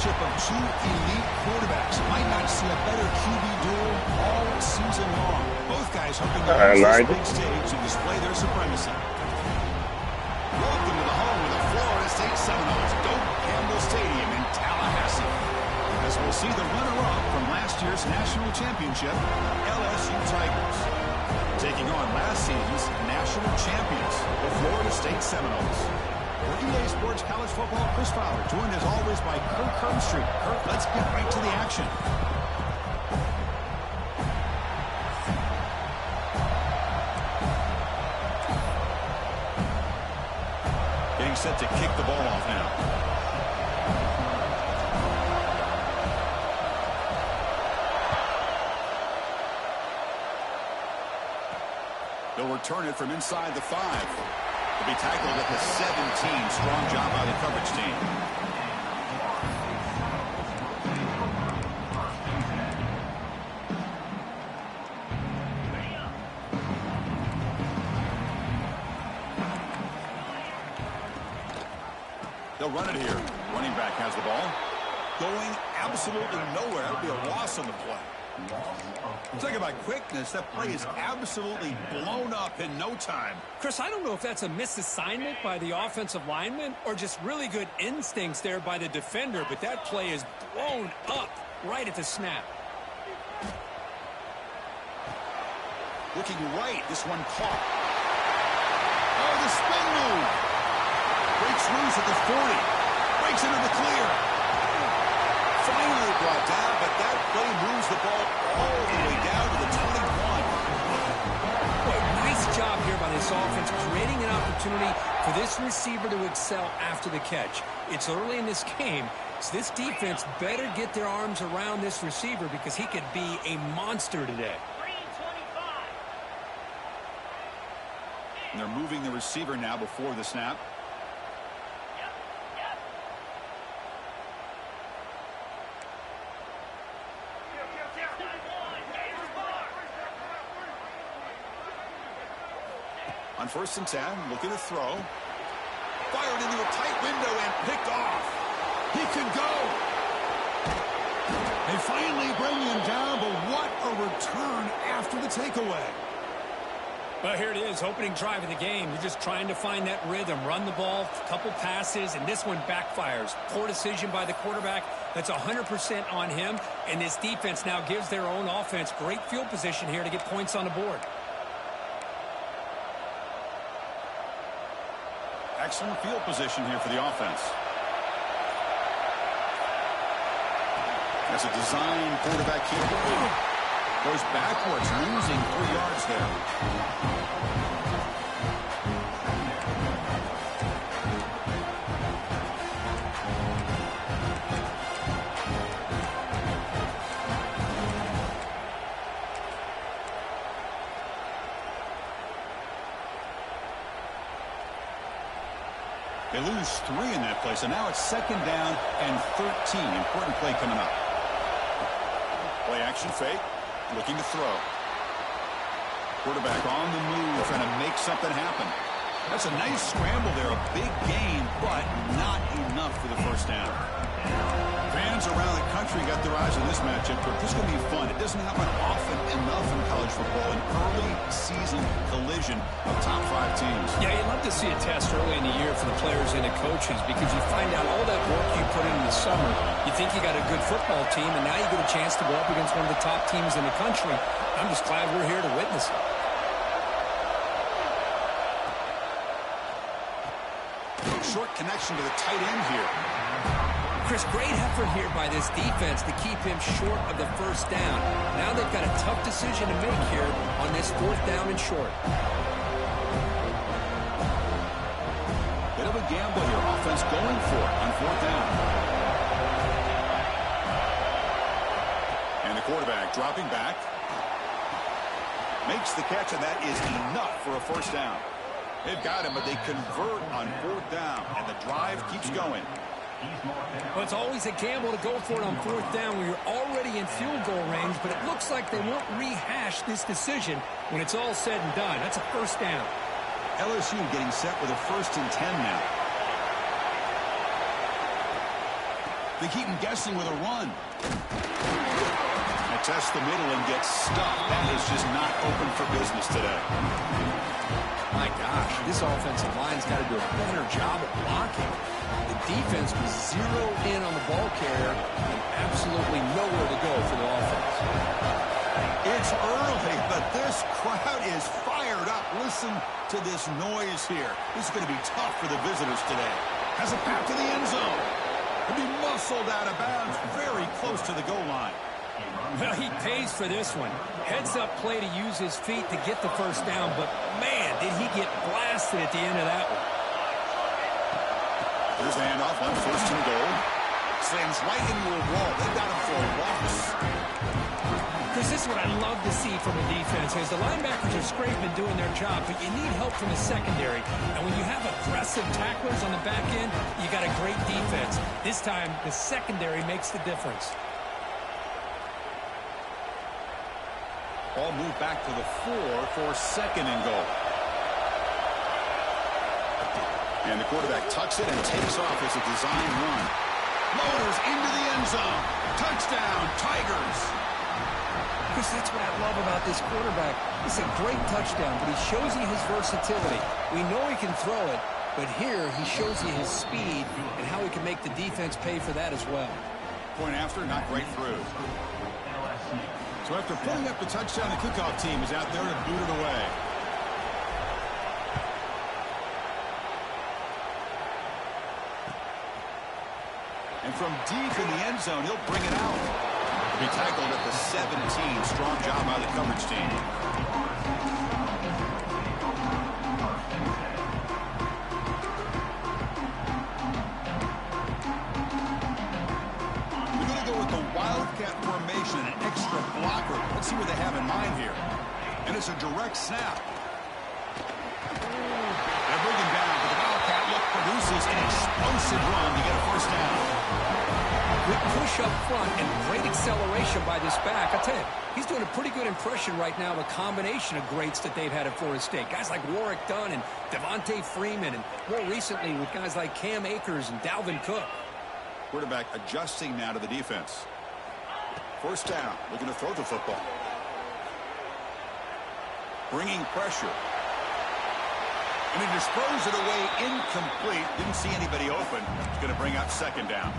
matchup of two elite quarterbacks. Might not see a better QB duel all season long. Both guys hoping to use this big stage to display their supremacy. Welcome to the home of the Florida State Seminoles, Doak Campbell Stadium in Tallahassee. As we'll see the runner-up from last year's national championship, LSU Tigers, taking on last season's national champions, the Florida State Seminoles. For EA Sports College Football, Chris Fowler, joined as always by Kirk Herbstreit. Kirk, let's get right to the action. Getting set to kick the ball off now. They'll return it from inside the 5. To be tackled at the 17. Strong job by the coverage team. They'll run it here. Running back has the ball. Going absolutely nowhere. That would be a loss on the play. Talk about quickness. That play is absolutely blown up in no time. Chris, I don't know if that's a misassignment by the offensive lineman or just really good instincts there by the defender, but that play is blown up right at the snap. Looking right. This one caught. Oh, the spin move. Breaks loose at the 40. Breaks into the clear. Finally brought down, but that play moves the ball all the way down to the 21. Boy, nice job here by this offense, creating an opportunity for this receiver to excel after the catch. It's early in this game, so this defense better get their arms around this receiver because he could be a monster today. And they're moving the receiver now before the snap. On 1st and 10, looking to throw. Fired into a tight window and picked off. He can go. They finally bring him down, but what a return after the takeaway. Well, here it is, opening drive of the game. You're just trying to find that rhythm, run the ball, a couple passes, and this one backfires. Poor decision by the quarterback. That's 100% on him, and this defense now gives their own offense great field position here to get points on the board. Excellent field position here for the offense. That's a design quarterback keeper. Goes backwards, losing 3 yards there. They lose 3 in that play, so now it's 2nd down and 13. Important play coming up. Play action fake, looking to throw. Quarterback on the move, trying to make something happen. That's a nice scramble there, a big gain, but not enough for the 1st down. Fans around the country got their eyes on this matchup, but this is going to be fun. It doesn't happen often enough in college football, an early season collision of top 5 teams. Yeah, you'd love to see a test early in the year for the players and the coaches because you find out all that work you put in the summer. You think you got a good football team, and now you get a chance to go up against one of the top teams in the country. I'm just glad we're here to witness it. Short connection to the tight end here. Chris, great effort here by this defense to keep him short of the 1st down. Now they've got a tough decision to make here on this 4th down and short. Bit of a gamble here. Offense going for it on 4th down. And the quarterback dropping back. Makes the catch, and that is enough for a 1st down. They've got him, but they convert on 4th down, and the drive keeps going. Well, it's always a gamble to go for it on 4th down when you're already in field goal range, but it looks like they won't rehash this decision when it's all said and done. That's a 1st down. LSU getting set with a 1st and 10 now. They keep him guessing with a run. They test the middle and get stuffed. That is just not open for business today. My gosh, this offensive line's got to do a better job of blocking. The defense was zeroed in on the ball carrier and absolutely nowhere to go for the offense. It's early, but this crowd is fired up. Listen to this noise here. This is going to be tough for the visitors today. Has a path to the end zone. He'll be muscled out of bounds, very close to the goal line. Well, he pays for this one. Heads-up play to use his feet to get the first down, but, man, did he get blasted at the end of that one. Here's the handoff on first and goal. Slams right into a wall. They've got him for a loss. Because this is what I love to see from a defense is the linebackers are scraping doing their job, but you need help from the secondary. And when you have aggressive tacklers on the back end, you got a great defense. This time, the secondary makes the difference. Ball moved back to the 4 for second and goal. And the quarterback tucks it and takes off as a design run. Motors into the end zone. Touchdown, Tigers. Chris, that's what I love about this quarterback. It's a great touchdown, but he shows you his versatility. We know he can throw it, but here he shows you his speed and how he can make the defense pay for that as well. Point after, not right through. So after pulling up the touchdown, the kickoff team is out there to boot it away. And from deep in the end zone, he'll bring it out. He'll be tackled at the 17. Strong job by the coverage team. We're going to go with the Wildcat formation, an extra blocker. Let's see what they have in mind here. And it's a direct snap. They're bringing down, but the Wildcat look produces an explosive run to get a first down. Good push up front and great acceleration by this back. I tell you, he's doing a pretty good impression right now of a combination of greats that they've had at Florida State. Guys like Warwick Dunn and Devontae Freeman, and more recently with guys like Cam Akers and Dalvin Cook. Quarterback adjusting now to the defense. First down, looking to throw the football. Bringing pressure. And he just throws it away incomplete. Didn't see anybody open. It's going to bring up second down.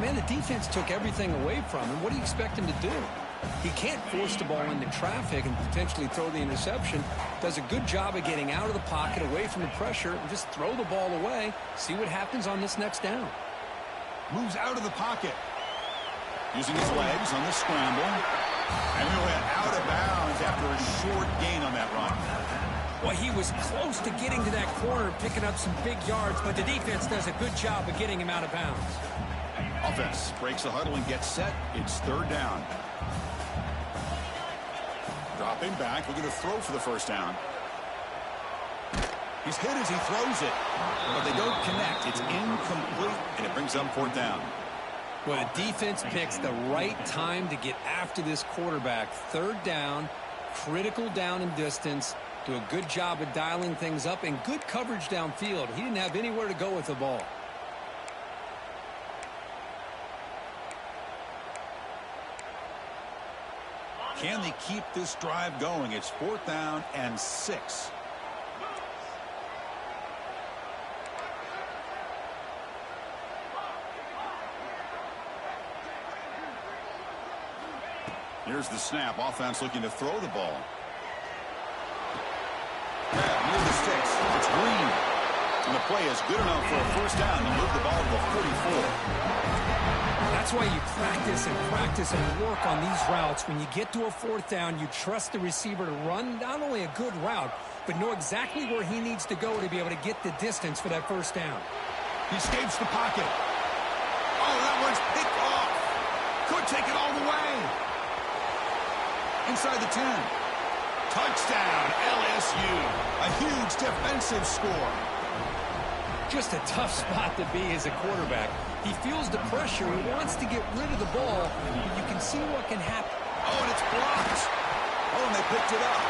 Man, the defense took everything away from him. What do you expect him to do? He can't force the ball into traffic and potentially throw the interception. Does a good job of getting out of the pocket, away from the pressure, and just throw the ball away. See what happens on this next down. Moves out of the pocket. Using his legs on the scramble. And he'll head out of bounds after a short gain on that run. Well, he was close to getting to that corner, picking up some big yards, but the defense does a good job of getting him out of bounds. Offense breaks the huddle and gets set. It's third down. Dropping back, looking to throw for the first down. He's hit as he throws it, but they don't connect. It's incomplete, and it brings up fourth down. Well, the defense picks the right time to get after this quarterback. Third down, critical down and distance. Do a good job of dialing things up and good coverage downfield. He didn't have anywhere to go with the ball. Can they keep this drive going? It's fourth down and 6. Here's the snap. Offense looking to throw the ball. Yeah, near the sticks. It's Green. And the play is good enough for a first down to move the ball to the 44. That's why you practice and work on these routes. When you get to a fourth down, you trust the receiver to run not only a good route, but know exactly where he needs to go to be able to get the distance for that first down. He escapes the pocket. Oh, that one's picked off. Could take it all the way. Inside the 10. Touchdown, LSU. A huge defensive score. Just a tough spot to be as a quarterback. He feels the pressure. He wants to get rid of the ball. But you can see what can happen. Oh, and it's blocked. Oh, and they picked it up.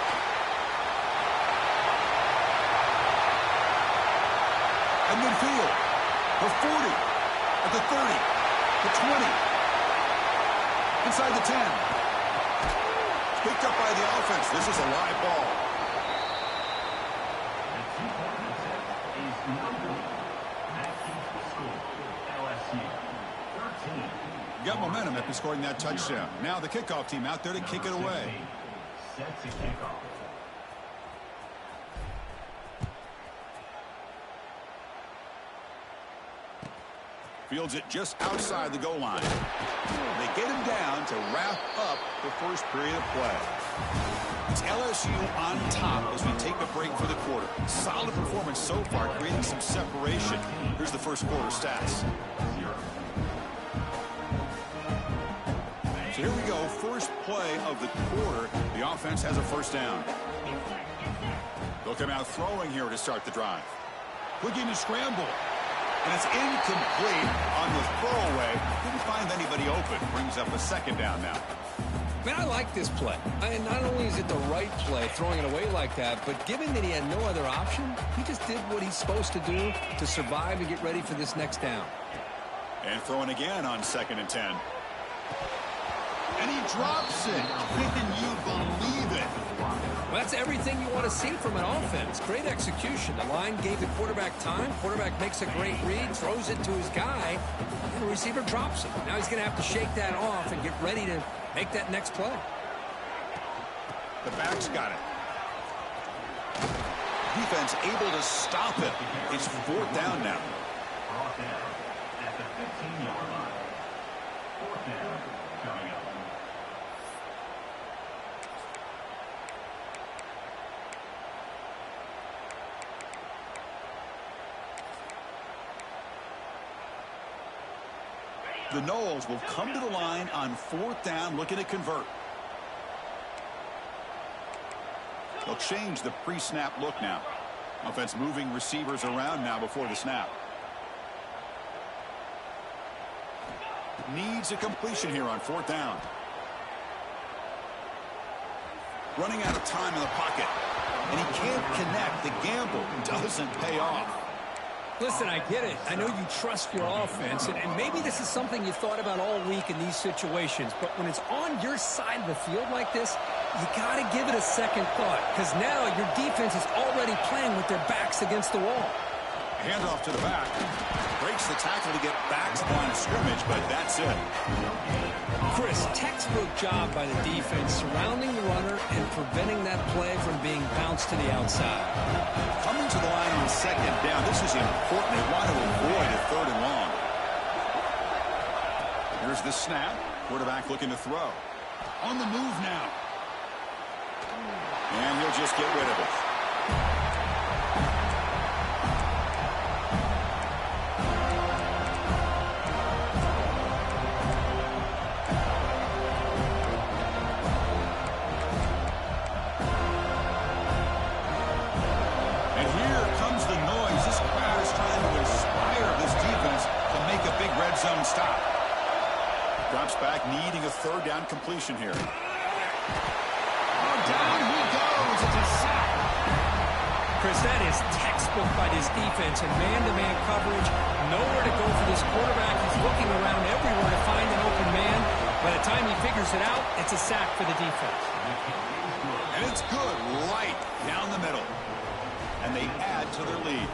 At midfield. The 40. At the 30. The 20. Inside the 10. Picked up by the offense. This is a live ball. Got momentum after scoring that touchdown. Now the kickoff team out there to kick it away. Sets a kickoff. Fields it just outside the goal line. They get him down to wrap up the first period of play. It's LSU on top as we take a break for the quarter. Solid performance so far, creating some separation. Here's the first quarter stats. So here we go, first play of the quarter. The offense has a first down. They'll come out throwing here to start the drive. Looking to scramble. And it's incomplete on the throwaway. Didn't find anybody open. Brings up a second down now. Man, I like this play. And not only is it the right play, throwing it away like that, but given that he had no other option, he just did what he's supposed to do to survive and get ready for this next down. And throwing again on 2nd and 10. And he drops it. Can you believe it? Well, that's everything you want to see from an offense. Great execution. The line gave the quarterback time. Quarterback makes a great read, throws it to his guy, and the receiver drops it. Now he's going to have to shake that off and get ready to make that next play. The back's got it. Defense able to stop it. It's 4th down now. Brought down at the 15-yard line. 4th down coming up. The Noles will come to the line on 4th down, looking to convert. They'll change the pre-snap look now. Offense moving receivers around now before the snap. Needs a completion here on 4th down. Running out of time in the pocket. And he can't connect. The gamble doesn't pay off. Listen, I get it. I know you trust your offense, and maybe this is something you thought about all week in these situations, but when it's on your side of the field like this, you got to give it a second thought, because now your defense is already playing with their backs against the wall. Handoff to the back. Breaks the tackle to get back to the line of scrimmage, but that's it. Chris, textbook job by the defense surrounding the runner and preventing that play from being bounced to the outside. Coming to the line on 2nd down. This is important. They want to avoid a 3rd and long. Here's the snap. Quarterback looking to throw. On the move now. And he'll just get rid of it. Zone stop. Drops back, needing a 3rd down completion here. Oh, down he goes. It's a sack. Chris, that is textbook by this defense and man-to-man coverage. Nowhere to go for this quarterback. He's looking around everywhere to find an open man. By the time he figures it out, it's a sack for the defense. And it's good right down the middle. And they add to their lead.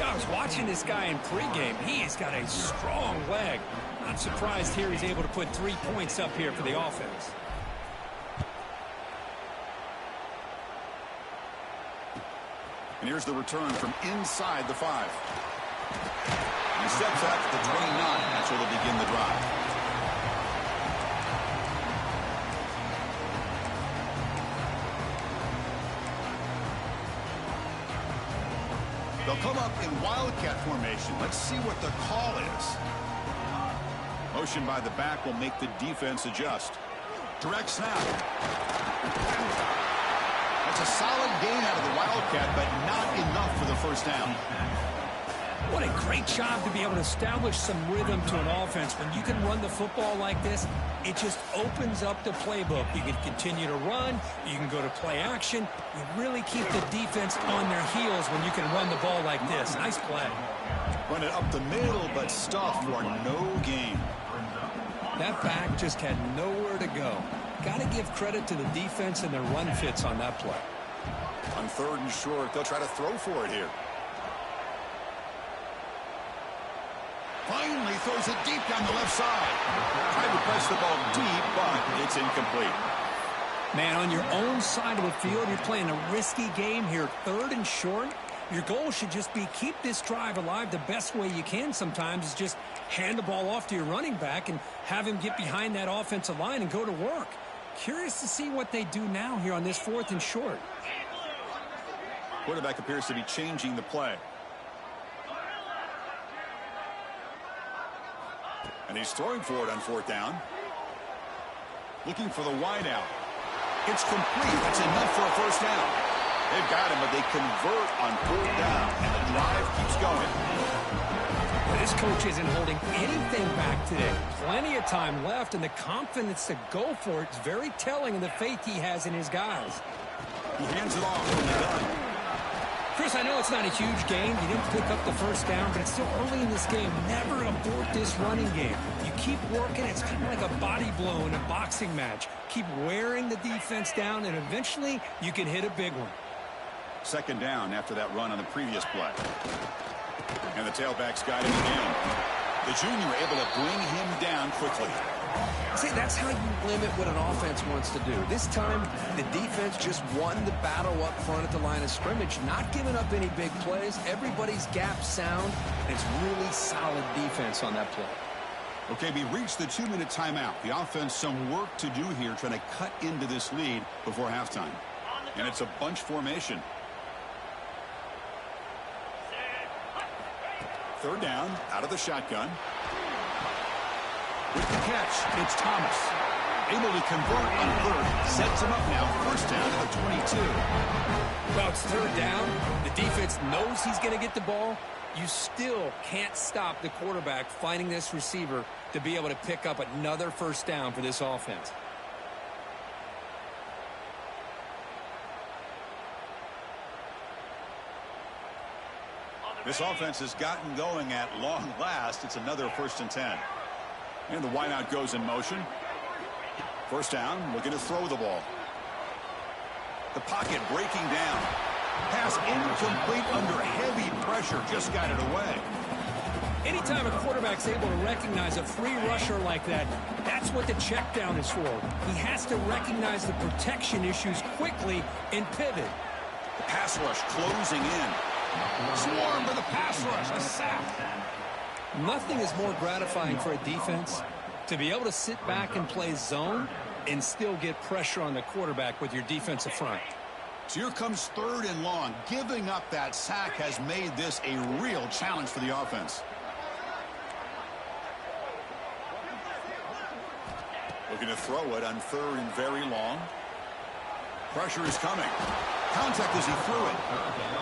I was watching this guy in pregame. He has got a strong leg. Not surprised here he's able to put 3 points up here for the offense. And here's the return from inside the 5. He steps out to the 29. That's where they'll begin the drive. They'll come up in wildcat formation. Let's see what the call is. Motion by the back will make the defense adjust. Direct snap. That's a solid gain out of the wildcat, but not enough for the first down. What a great job to be able to establish some rhythm to an offense. When you can run the football like this, it just opens up the playbook. You can continue to run. You can go to play action. You really keep the defense on their heels when you can run the ball like this. Nice play. Run it up the middle, but stuffed for no gain. That back just had nowhere to go. Got to give credit to the defense and their run fits on that play. On 3rd and short, they'll try to throw for it here. Finally throws it deep down the left side. Tried to press the ball deep, but it's incomplete. Man, on your own side of the field, you're playing a risky game here. 3rd and short. Your goal should just be keep this drive alive the best way you can sometimes is just hand the ball off to your running back and have him get behind that offensive line and go to work. Curious to see what they do now here on this 4th and short. Quarterback appears to be changing the play. And he's throwing for it on 4th down. Looking for the wide out. It's complete. That's enough for a first down. They've got him, but they convert on 4th down, and the drive keeps going. This coach isn't holding anything back today. Plenty of time left, and the confidence to go for it is very telling of the faith he has in his guys. He hands it off when they're done. Chris, I know it's not a huge game. You didn't pick up the first down, but it's still early in this game. Never abort this running game. You keep working. It's kind of like a body blow in a boxing match. Keep wearing the defense down, and eventually you can hit a big one. 2nd down after that run on the previous play. And the tailback's got him again. The junior able to bring him down quickly. See, that's how you limit what an offense wants to do. This time, the defense just won the battle up front at the line of scrimmage, not giving up any big plays. Everybody's gap sound, and it's really solid defense on that play. Okay, we reached the 2-minute timeout. The offense some work to do here trying to cut into this lead before halftime. And it's a bunch formation. 3rd down, out of the shotgun. With the catch, it's Thomas. Able to convert on 3rd. Sets him up now. 1st down at the 22. Well, it's 3rd down. The defense knows he's going to get the ball. You still can't stop the quarterback finding this receiver to be able to pick up another 1st down for this offense. This offense has gotten going at long last. It's another 1st and 10. And the wideout goes in motion. 1st down, looking to throw the ball. The pocket breaking down. Pass incomplete under heavy pressure. Just got it away. Anytime a quarterback's able to recognize a free rusher like that, that's what the check down is for. He has to recognize the protection issues quickly and pivot. The pass rush closing in. Swarm for the pass rush. A sack. Nothing is more gratifying for a defense to be able to sit back and play zone and still get pressure on the quarterback with your defensive front. So here comes 3rd and long. Giving up that sack has made this a real challenge for the offense. Looking to throw it on 3rd and very long. Pressure is coming. Contact as he threw it.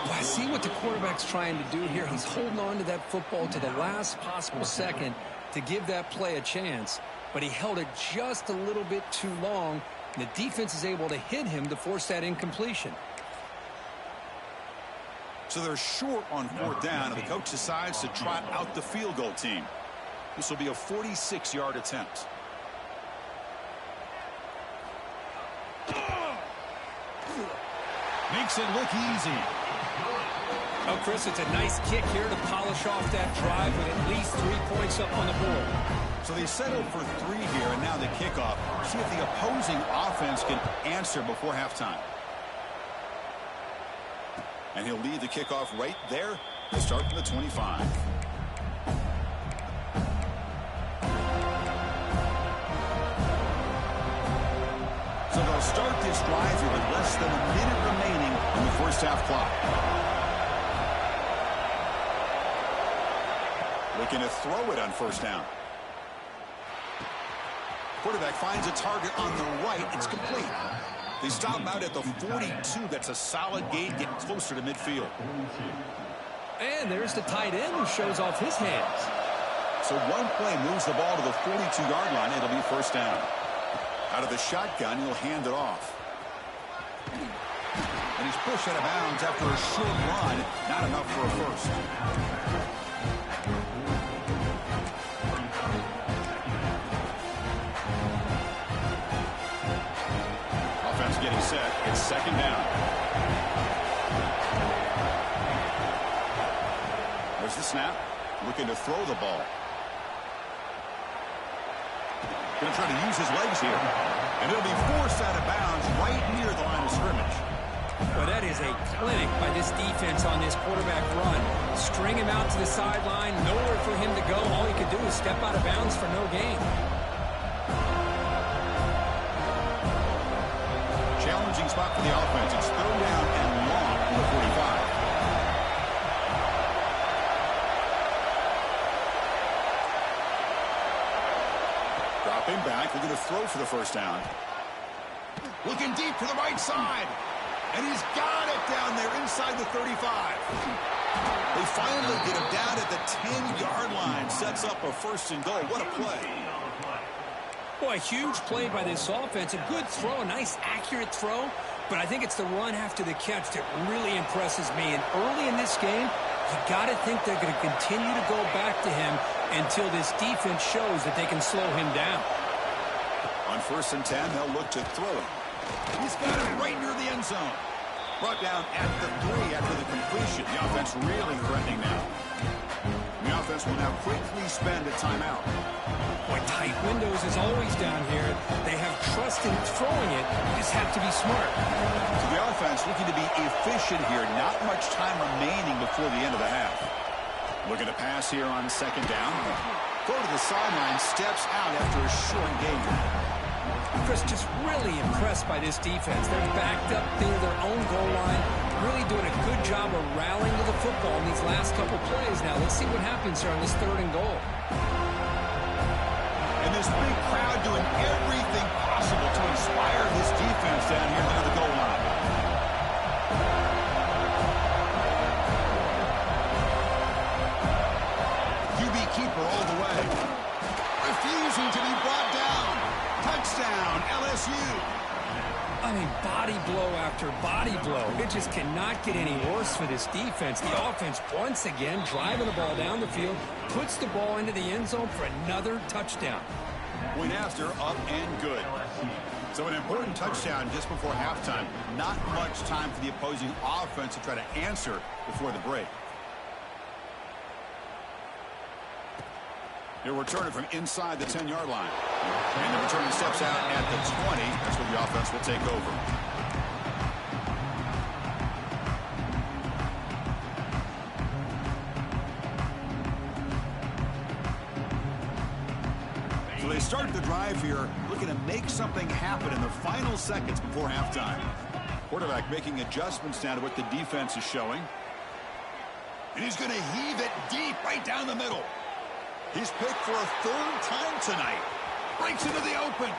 Well, I see what the quarterback's trying to do here. He's holding on to that football to the last possible second to give that play a chance. But he held it just a little bit too long. And the defense is able to hit him to force that incompletion. So they're short on 4th down, and the coach decides to trot out the field goal team. This will be a 46-yard attempt. Makes it look easy. Oh, Chris, it's a nice kick here to polish off that drive with at least 3 points up on the board. So they settled for 3 here, and now the kickoff. See if the opposing offense can answer before halftime. And he'll lead the kickoff right there to start from the 25. So they'll start this drive here with less than a minute remaining in the first half clock. Looking to throw it on 1st down. Quarterback finds a target on the right. It's complete. They stop out at the 42. That's a solid gain, getting closer to midfield. And there's the tight end who shows off his hands. So one play moves the ball to the 42-yard line. It'll be 1st down. Out of the shotgun, he'll hand it off. And he's pushed out of bounds after a short run. Not enough for a first. It's second down. There's the snap. Looking to throw the ball. Going to try to use his legs here. And it'll be forced out of bounds right near the line of scrimmage. Well, that is a clinic by this defense on this quarterback run. String him out to the sideline, nowhere for him to go. All he could do is step out of bounds for no gain. Challenging spot for the offense. It's third down and long from the 45. Dropping back, looking to throw for the first down. Looking deep to the right side. And he's got it down there inside the 35. They finally get him down at the 10-yard line. Sets up a first and goal. What a play. Boy, a huge play by this offense. A good throw, a nice accurate throw. But I think it's the run after the catch that really impresses me. And early in this game, you got to think they're going to continue to go back to him until this defense shows that they can slow him down. On first and 10, they'll look to throw it. He's got it right near the end zone. Brought down at the 3 after the completion. The offense really threatening now. The offense will now quickly spend a timeout. Boy, tight windows is always down here. They have trust in throwing it. You just have to be smart. So the offense looking to be efficient here. Not much time remaining before the end of the half. Looking to pass here on second down. Go to the sideline, steps out after a short gain. Chris, just really impressed by this defense. They're backed up near their own goal line, really doing a good job of rallying to the football in these last couple plays. Now, let's see what happens here on this third and goal. And this big crowd doing everything possible to inspire this defense down here near the goal line. QB keeper all the way. Refusing to be brought down. Touchdown, LSU. I mean, body blow after body blow. It just cannot get any worse for this defense. The offense, once again, driving the ball down the field, puts the ball into the end zone for another touchdown. Point after, up and good. So an important touchdown just before halftime. Not much time for the opposing offense to try to answer before the break. They're returning from inside the 10-yard line. And the returning steps out at the 20. That's where the offense will take over. So they started the drive here, looking to make something happen in the final seconds before halftime. Quarterback making adjustments now to what the defense is showing. And he's going to heave it deep right down the middle. He's picked for a third time tonight. Breaks into the open.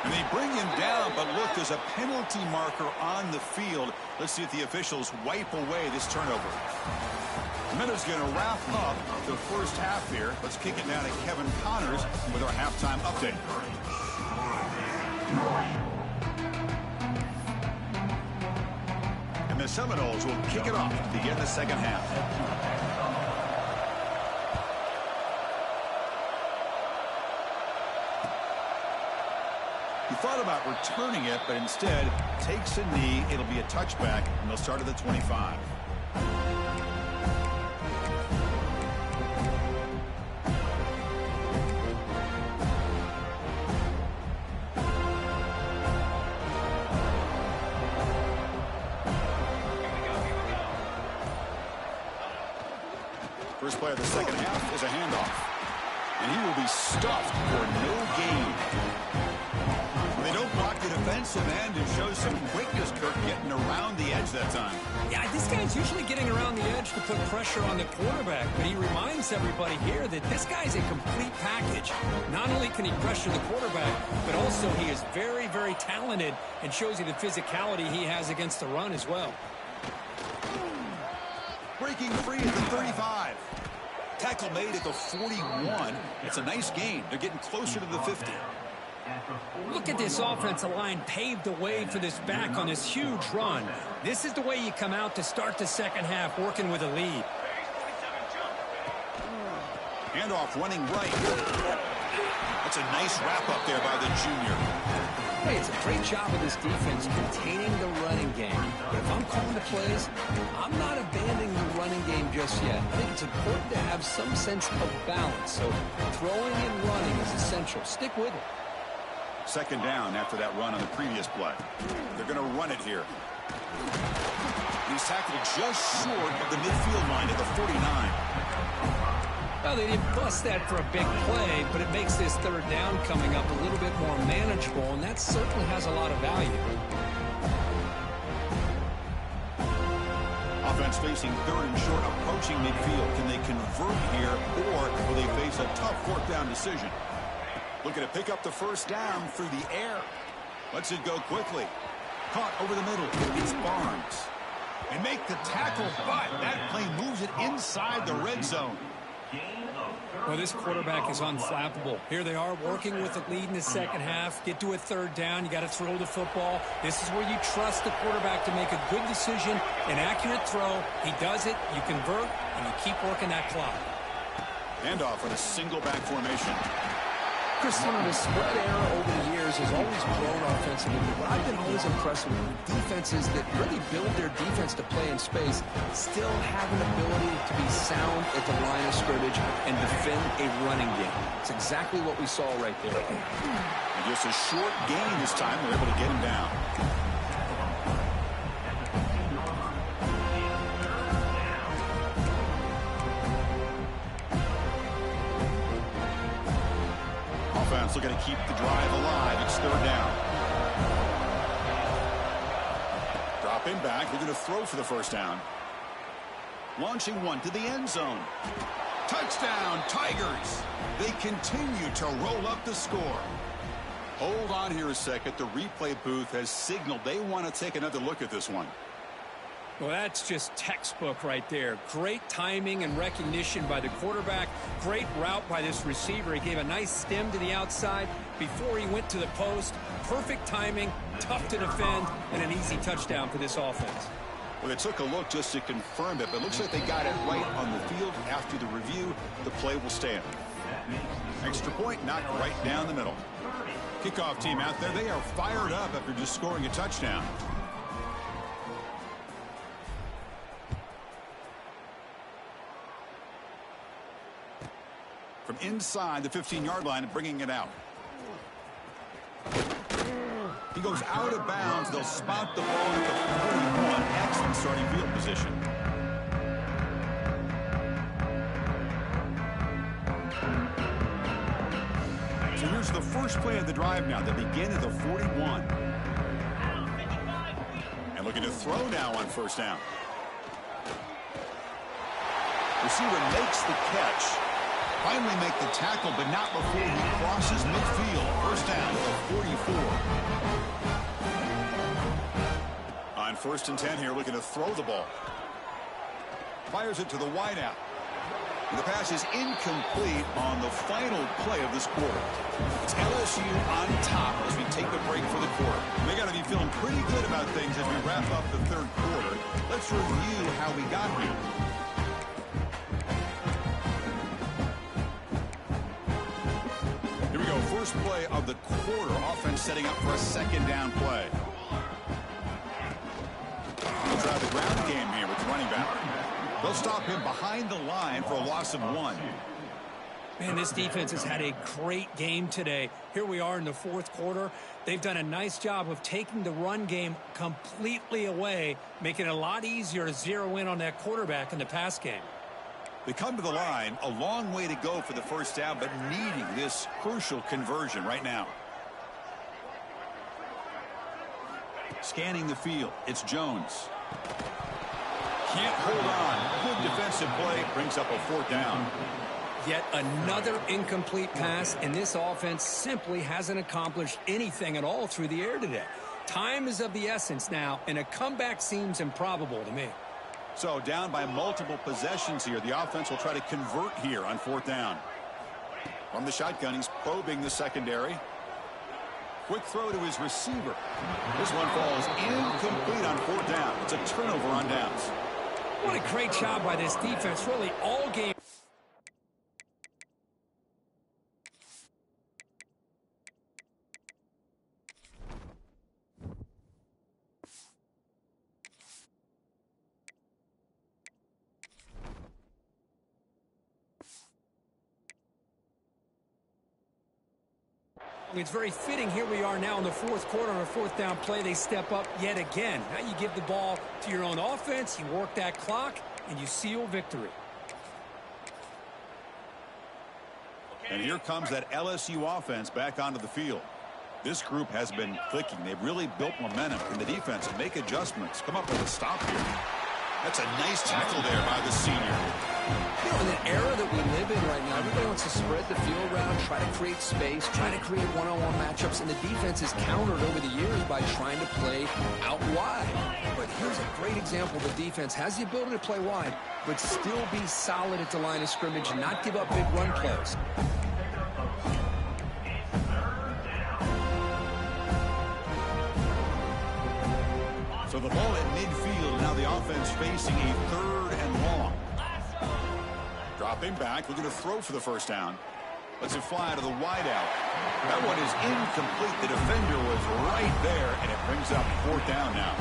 And they bring him down, but look, there's a penalty marker on the field. Let's see if the officials wipe away this turnover. Minutes going to wrap up the first half here. Let's kick it now to Kevin Connors with our halftime update. And the Seminoles will kick it off to begin the second half. He thought about returning it, but instead takes a knee. It'll be a touchback, and they'll start at the 25. First play of the second half is a handoff. And he will be stuffed for no gain. They don't block the defensive end and show some quickness, Kirk, getting around the edge that time. Yeah, this guy's usually getting around the edge to put pressure on the quarterback, but he reminds everybody here that this guy's a complete package. Not only can he pressure the quarterback, but also he is very, very talented and shows you the physicality he has against the run as well. Breaking free at the 35. Tackle made at the 41. It's a nice gain. They're getting closer to the 50. Look at this offensive line paved the way for this back on this huge run. This is the way you come out to start the second half, working with a lead. Handoff running right. That's a nice wrap up there by the junior. Hey, it's a great job of this defense containing the running game. But if I'm calling the plays, I'm not abandoning the running game just yet. I think it's important to have some sense of balance. So throwing and running is essential. Stick with it. Second down after that run on the previous play. They're going to run it here. He's tackled just short of the midfield line at the 49. Well, they didn't bust that for a big play, but it makes this third down coming up a little bit more manageable, and that certainly has a lot of value. Offense facing third and short, approaching midfield. Can they convert here, or will they face a tough fourth down decision? Looking to pick up the first down through the air. Lets it go quickly. Caught over the middle. It's Barnes. And make the tackle, but that play moves it inside the red zone. Well, this quarterback is unflappable. Here they are working with a lead in the second half. Get to a third down. You got to throw the football. This is where you trust the quarterback to make a good decision, an accurate throw. He does it, you convert, and you keep working that clock. Handoff in a single back formation. Christian, the spread error over the years has always grown offensively, but I've been always impressed with defenses that really build their defense to play in space, still have an ability to be sound at the line of scrimmage and defend a running game. It's exactly what we saw right there. And just a short gain this time. They're able to get him down. Offense looking to keep the drive alive. It's third down. Drop him back. They're going to throw for the first down. Launching one to the end zone. Touchdown, Tigers. They continue to roll up the score. Hold on here a second. The replay booth has signaled they want to take another look at this one. Well, that's just textbook right there. Great timing and recognition by the quarterback. Great route by this receiver. He gave a nice stem to the outside before he went to the post. Perfect timing, tough to defend, and an easy touchdown for this offense. Well, they took a look just to confirm it, but it looks like they got it right on the field. After the review, the play will stand. Extra point knocked right down the middle. Kickoff team out there. They are fired up after just scoring a touchdown. From inside the 15-yard line and bringing it out. He goes out of bounds. They'll spot the ball at the 41. Excellent starting field position. So here's the first play of the drive now. They begin at the 41. And looking to throw now on first down. Receiver makes the catch. Finally make the tackle, but not before he crosses midfield. First down at the 44. On first and 10 here, looking to throw the ball. Fires it to the wideout. The pass is incomplete on the final play of this quarter. It's LSU on top as we take a break for the quarter. They got to be feeling pretty good about things as we wrap up the third quarter. Let's review how we got here. Here we go. First play of the quarter. Offense setting up for a second down play. We'll try the ground game here with the running back. They'll stop him behind the line for a loss of 1. Man, this defense has had a great game today. Here we are in the fourth quarter. They've done a nice job of taking the run game completely away, making it a lot easier to zero in on that quarterback in the pass game. They come to the line, a long way to go for the first down, but needing this crucial conversion right now. Scanning the field, it's Jones. Can't hold on. Good defensive play, brings up a fourth down. Yet another incomplete pass, and this offense simply hasn't accomplished anything at all through the air today. Time is of the essence now, and a comeback seems improbable to me. So down by multiple possessions here. The offense will try to convert here on fourth down. From the shotgun, he's probing the secondary. Quick throw to his receiver. This one falls incomplete on fourth down. It's a turnover on downs. What a great job by this defense, really all game. It's very fitting. Here we are now in the fourth quarter on a fourth down play. They step up yet again. Now you give the ball to your own offense. You work that clock, and you seal victory. And here comes that LSU offense back onto the field. This group has been clicking. They've really built momentum in the defense and make adjustments. Come up with a stop here. That's a nice tackle there by the senior. You know, in the era that we live in right now, everybody wants to spread the field around, try to create space, try to create one-on-one matchups, and the defense is countered over the years by trying to play out wide. But here's a great example. The defense has the ability to play wide, but still be solid at the line of scrimmage and not give up big run plays. So the ball at midfield, now the offense facing a 3rd and long. Dropping back, looking to throw for the first down. Lets it fly to the wideout. That one is incomplete. The defender was right there, and it brings up 4th down now.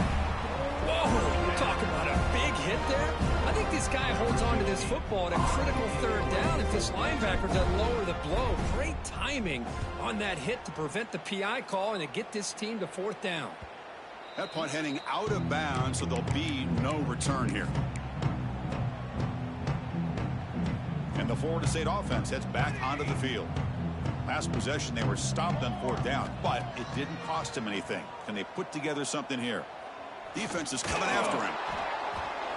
Whoa, you're talking about a big hit there? I think this guy holds on to this football at a critical 3rd down if this linebacker doesn't lower the blow. Great timing on that hit to prevent the PI call and to get this team to 4th down. That punt heading out of bounds, so there'll be no return here. And the Florida State offense heads back onto the field. Last possession, they were stopped on 4th down, but it didn't cost them anything. Can they put together something here? Defense is coming after him.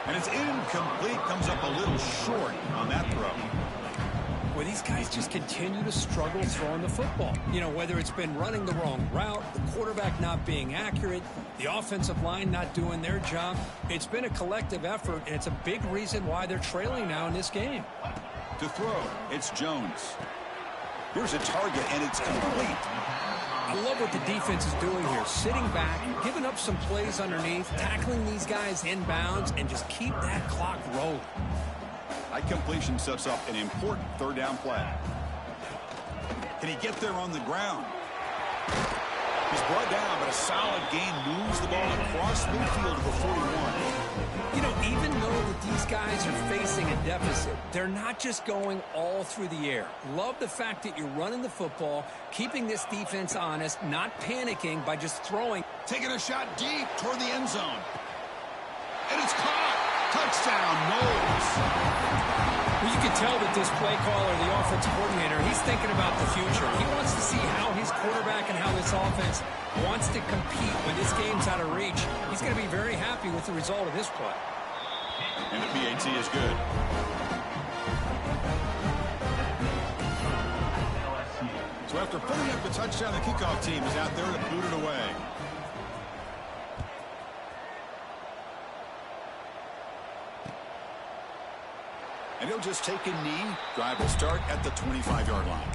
And it's incomplete, comes up a little short on that throw. Well, these guys just continue to struggle throwing the football. You know, whether it's been running the wrong route, the quarterback not being accurate, the offensive line not doing their job. It's been a collective effort, and it's a big reason why they're trailing now in this game. To throw, it's Jones. Here's a target, and it's complete. I love what the defense is doing here. Sitting back, giving up some plays underneath, tackling these guys inbounds, and just keep that clock rolling. That completion sets up an important 3rd down play. Can he get there on the ground? He's brought down, but a solid gain moves the ball across midfield to the 41. You know, even though that these guys are facing a deficit, they're not just going all through the air. Love the fact that you're running the football, keeping this defense honest, not panicking by just throwing. Taking a shot deep toward the end zone. And it's caught. Touchdown, Knowles. Well, you can tell that this play caller, the offensive coordinator, he's thinking about the future. He wants to see how his quarterback and how this offense wants to compete when this game's out of reach. He's going to be very happy with the result of this play. And the PAT is good. So after putting up the touchdown, the kickoff team is out there to boot it away. And he'll just take a knee. Drive will start at the 25-yard line.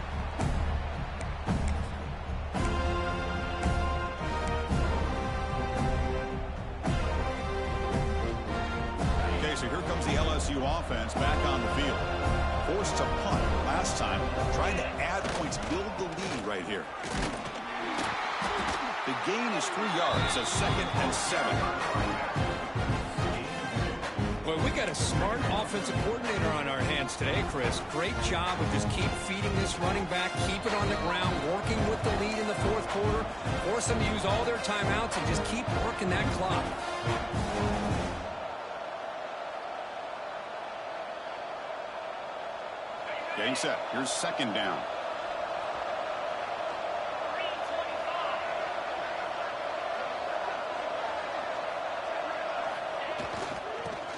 Okay, so here comes the LSU offense back on the field. Forced to punt last time. Trying to add points, build the lead right here. The gain is 3 yards, so 2nd and 7. Well, we got a smart offensive coordinator on our hands today, Chris. Great job of just keep feeding this running back, keep it on the ground, working with the lead in the 4th quarter, force them to use all their timeouts and just keep working that clock. Getting set. Here's 2nd down.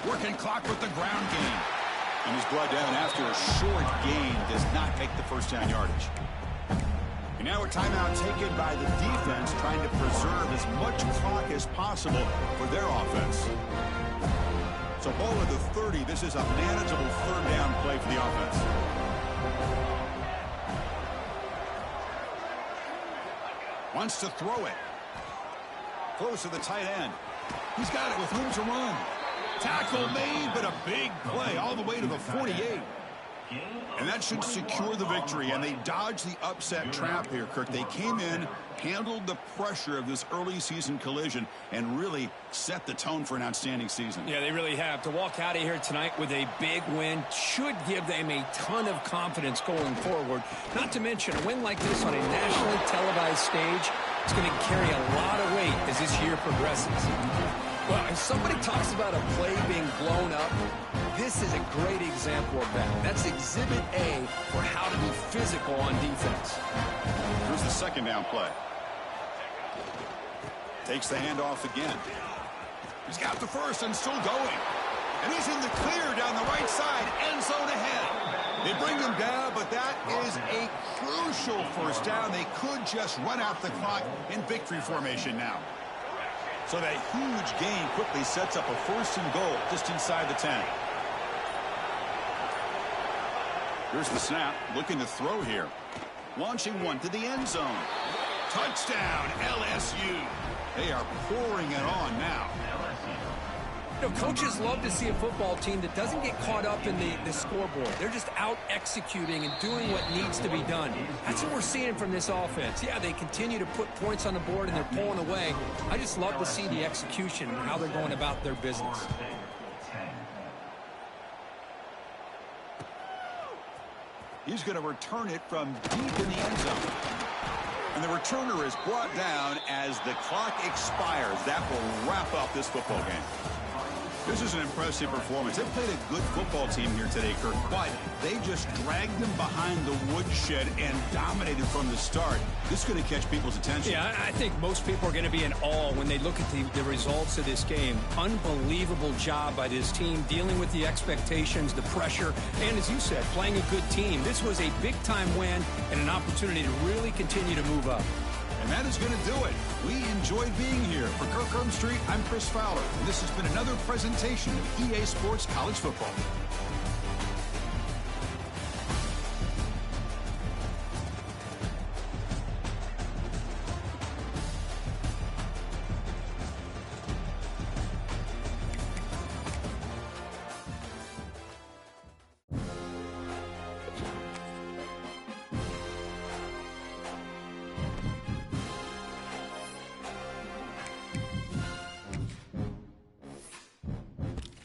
Working clock with the ground game. And he's brought down after a short gain. Does not make the 1st down yardage. And now a timeout taken by the defense, trying to preserve as much clock as possible for their offense. So ball at the 30. This is a manageable 3rd down play for the offense. Wants to throw it. Close to the tight end. He's got it with room to run. Tackle made, but a big play all the way to the 48. And that should secure the victory, and they dodged the upset trap here, Kirk. They came in, handled the pressure of this early season collision, and really set the tone for an outstanding season. Yeah, they really have. To walk out of here tonight with a big win should give them a ton of confidence going forward. Not to mention, a win like this on a nationally televised stage, it's going to carry a lot of weight as this year progresses. Well, if somebody talks about a play being blown up, this is a great example of that. That's Exhibit A for how to be physical on defense. Here's the second down play. Takes the handoff again. He's got the first and still going. And he's in the clear down the right side, end zone ahead. They bring him down, but that is a crucial first down. They could just run out the clock in victory formation now. So that huge gain quickly sets up a first and goal just inside the 10. Here's the snap, looking to throw here. Launching one to the end zone. Touchdown, LSU. They are pouring it on now. You know, coaches love to see a football team that doesn't get caught up in the scoreboard. They're just out executing and doing what needs to be done. That's what we're seeing from this offense. Yeah, they continue to put points on the board and they're pulling away. I just love to see the execution and how they're going about their business. He's going to return it from deep in the end zone. And the returner is brought down as the clock expires. That will wrap up this football game. This is an impressive performance. They played a good football team here today, Kirk, but they just dragged them behind the woodshed and dominated from the start. This is going to catch people's attention. Yeah, I think most people are going to be in awe when they look at the results of this game. Unbelievable job by this team, dealing with the expectations, the pressure, and as you said, playing a good team. This was a big-time win and an opportunity to really continue to move up. And that is going to do it. We enjoyed being here. For Kirk Street, I'm Chris Fowler. And this has been another presentation of EA Sports College Football.